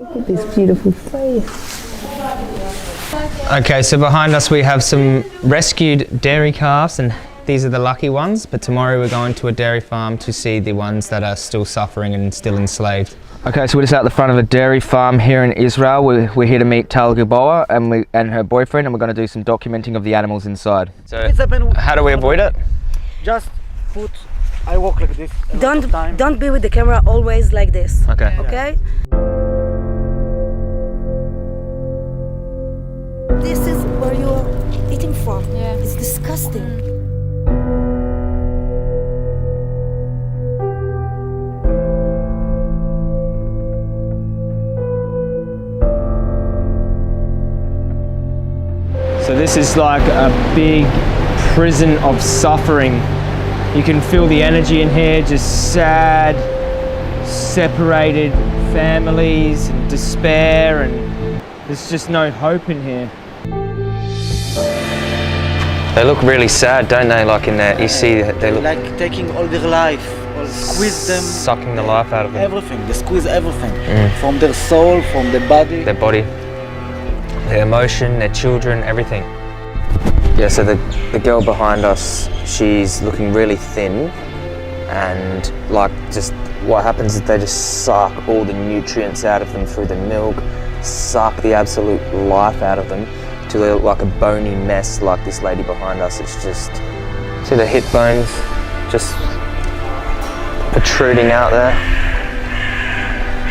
Look at this beautiful face. Okay, so behind us we have some rescued dairy calves, and these are the lucky ones, but tomorrow we're going to a dairy farm to see the ones that are still suffering and still enslaved. Okay, so we're just out the front of a dairy farm here in Israel. We're here to meet Tal Gilboa and her boyfriend, and we're going to do some documenting of the animals inside. So, how do we avoid it? Just I walk like this. Don't be with the camera always like this. Okay. Okay? This is where you are eating from. Yeah. It's disgusting. So this is like a big prison of suffering. You can feel the energy in here, just sad, separated families and despair, and there's just no hope in here. They look really sad, don't they? Like in there, you see they look like taking all their life, or squeeze them, sucking the life out of them. Everything, they squeeze everything from their soul, from their body. Their body, their emotion, their children, everything. Yeah, so the girl behind us, she's looking really thin, and like just what happens is they just suck all the nutrients out of them through the milk, suck the absolute life out of them till they look like a bony mess like this lady behind us. It's just, see the hip bones just protruding out there.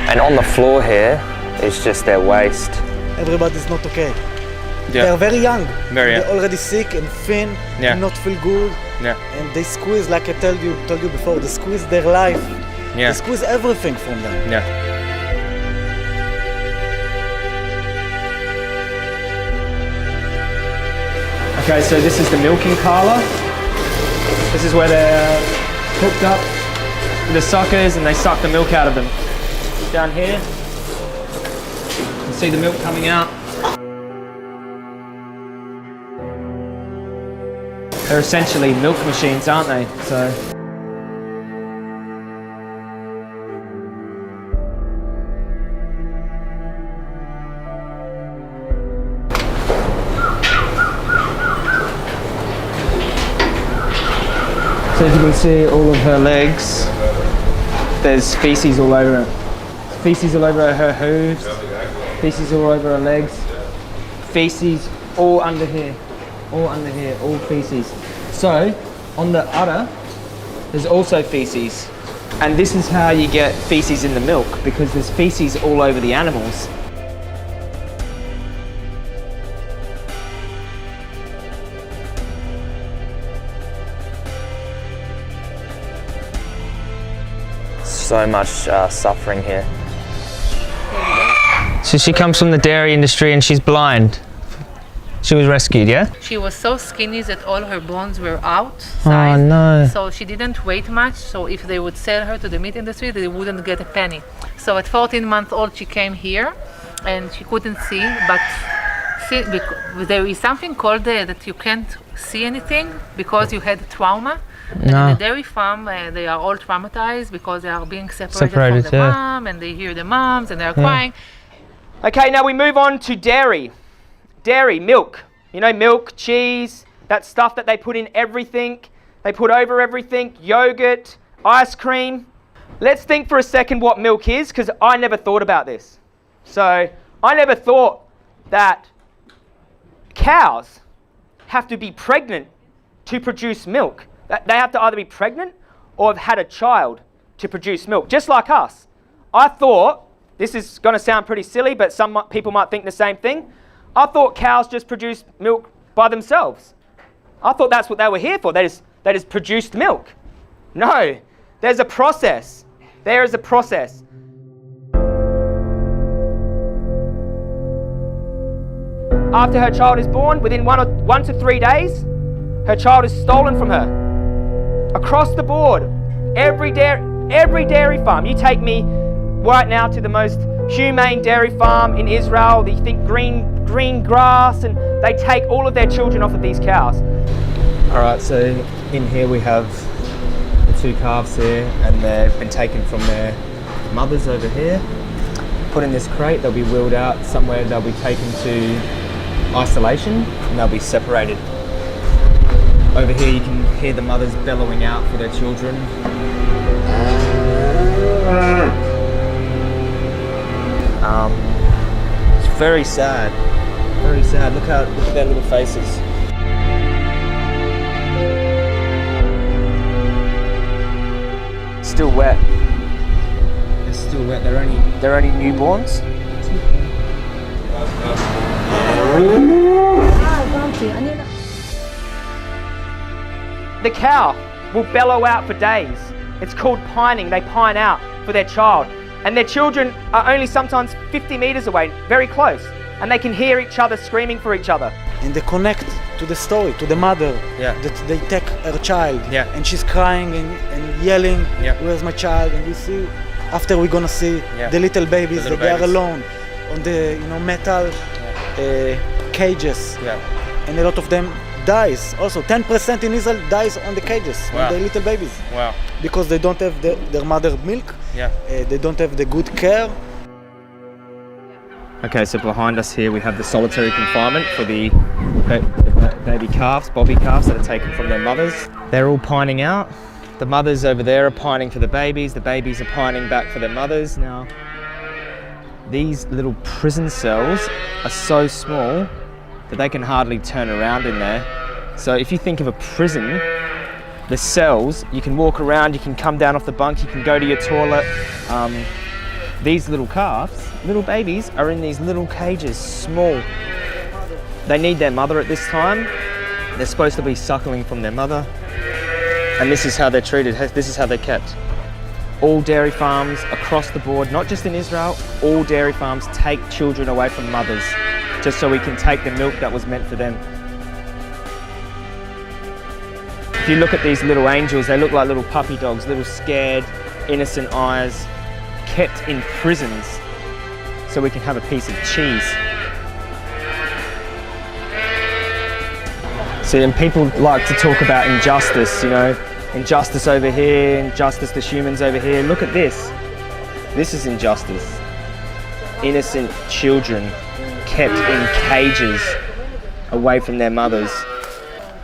And on the floor here is just their waste. Everybody's not okay. Yeah. They are very young. Very young. They're already sick and thin, and not feel good. Yeah. And they squeeze, like I told you before, they squeeze their life. Yeah. They squeeze everything from them. Yeah. Okay, so this is the milking parlour. This is where they're hooked up with the suckers and they suck the milk out of them. Down here, you can see the milk coming out. They're essentially milk machines, aren't they? So. So as you can see, all of her legs, there's feces all over her. Feces all over her hooves, feces all over her legs, feces all under here, all feces. So on the udder, there's also feces. And this is how you get feces in the milk, because there's feces all over the animals. So much suffering here. So she comes from the dairy industry and she's blind. She was rescued, yeah? She was so skinny that all her bones were out. Oh no. So she didn't weigh much, so if they would sell her to the meat industry, they wouldn't get a penny. So at 14 months old, she came here and she couldn't see, but there is something called that you can't see anything because you had trauma. And in the dairy farm, they are all traumatized because they are being separated from the mom, and they hear the moms and they're crying. Okay, now we move on to dairy. Dairy, milk. You know, milk, cheese, that stuff that they put in everything. They put over everything, yogurt, ice cream. Let's think for a second what milk is, because I never thought about this. So I never thought that cows have to be pregnant to produce milk. They have to either be pregnant or have had a child to produce milk, just like us. I thought, this is going to sound pretty silly, but some people might think the same thing. I thought cows just produce milk by themselves. I thought that's what they were here for. They just produced milk. No, there's a process. There is a process. After her child is born, within 1 to 3 days, her child is stolen from her. Across the board, every dairy farm. You take me right now to the most humane dairy farm in Israel. You think green grass, and they take all of their children off of these cows. All right, so in here we have the two calves here, and they've been taken from their mothers over here. put in this crate, they'll be wheeled out somewhere, they'll be taken to isolation and they'll be separated. Over here you can hear the mothers bellowing out for their children. It's very sad, very sad. Look at their little faces. Still wet. They're still wet. They're only newborns. The cow will bellow out for days. It's called pining. They pine out for their child. And their children are only sometimes 50 meters away, very close. And they can hear each other screaming for each other. And they connect to the story, to the mother. Yeah. That they take her child. Yeah. And she's crying and yelling, Yeah. where's my child? And we see, after we're gonna see the little babies, The little that they are babies. alone on the metal cages. Yeah. And a lot of them dies. Also, 10% in Israel dies on the cages, Wow. on the little babies. Wow. Because they don't have their mother milk. Yeah. They don't have the good care. Okay, so behind us here we have the solitary confinement for the baby calves, bobby calves that are taken from their mothers. They're all pining out. The mothers over there are pining for the babies are pining back for their mothers. Now, these little prison cells are so small that they can hardly turn around in there. So if you think of a prison, the cells, you can walk around, you can come down off the bunk, you can go to your toilet. These little calves, little babies, are in these little cages, small. They need their mother at this time. They're supposed to be suckling from their mother. And this is how they're treated, this is how they're kept. All dairy farms across the board, not just in Israel, all dairy farms take children away from mothers, just so we can take the milk that was meant for them. If you look at these little angels, they look like little puppy dogs, little scared, innocent eyes, kept in prisons so we can have a piece of cheese. See, and people like to talk about injustice, injustice over here, injustice to humans over here. Look at this. This is injustice. Innocent children kept in cages away from their mothers.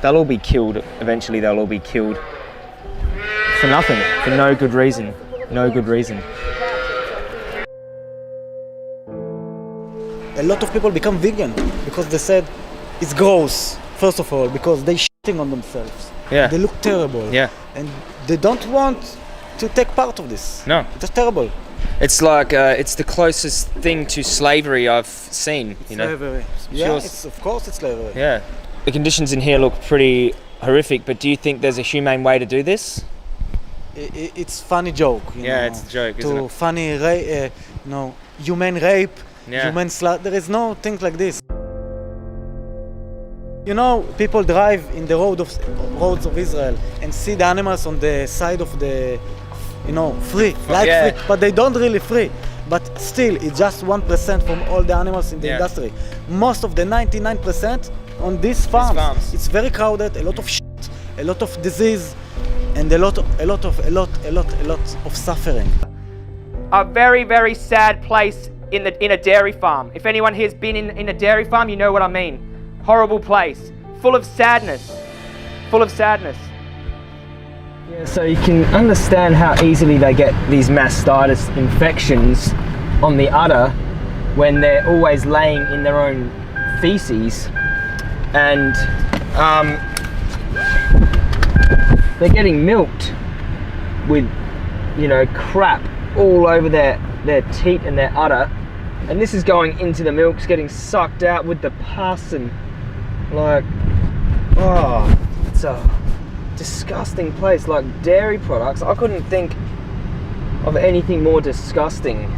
They'll all be killed. Eventually they'll all be killed. For nothing, for no good reason. No good reason. A lot of people become vegan because they said it's gross, first of all, because they're shitting on themselves. Yeah. They look terrible. Yeah. And they don't want to take part of this. No. It's terrible. It's like, it's the closest thing to slavery I've seen, Slavery. Yeah, of course it's slavery. Yeah. The conditions in here look pretty horrific, but do you think there's a humane way to do this? It's funny joke. It's a joke, isn't it? Funny, human rape, Yeah. human slaughter. There is no thing like this. People drive in the roads of Israel and see the animals on the side of the, free, free, but they don't really free. But still, it's just 1% from all the animals in the industry. Most of the 99% on these farms. It's very crowded, a lot of shit, a lot of disease, and a lot of suffering. A very, very sad place in a dairy farm. If anyone here's been in a dairy farm, you know what I mean. Horrible place, full of sadness, Yeah, so you can understand how easily they get these mastitis infections on the udder when they're always laying in their own feces, and they're getting milked with, crap all over their teat and their udder, and this is going into the milk, it's getting sucked out with the pus, and it's a disgusting place. Like dairy products, I couldn't think of anything more disgusting